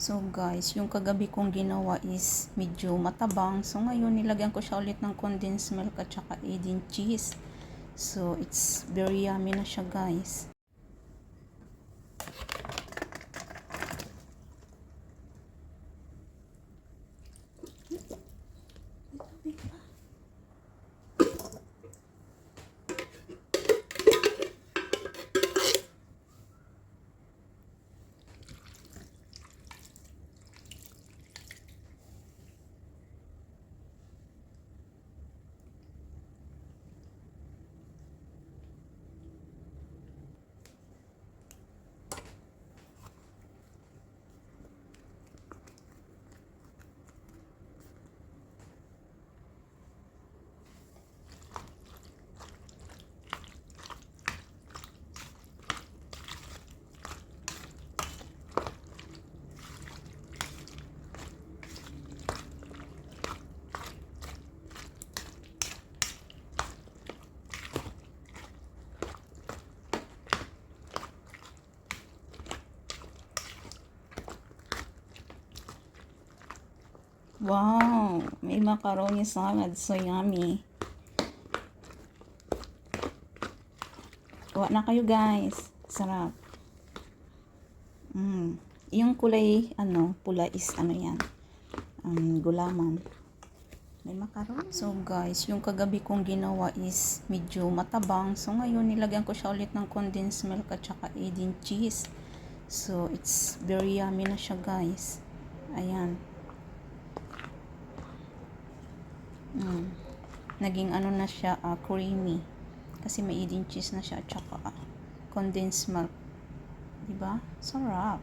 So guys, yung kagabi kong ginawa is medyo matabang. So ngayon nilagyan ko siya ulit ng condensed milk at saka adding cheese. So it's very yummy na siya guys. Wow, may macaroni salad, so yummy. Kuha na kayo guys, sarap. Yung kulay, pula is yan, gulaman. May macaroni. So guys, yung kagabi kong ginawa is medyo matabang. So ngayon, nilagyan ko siya ulit ng condensed milk at saka adding cheese. So it's very yummy na siya guys. Ayan. Naging na siya, creamy. Kasi may adding cheese na siya at saka condensed milk. Diba? Sarap.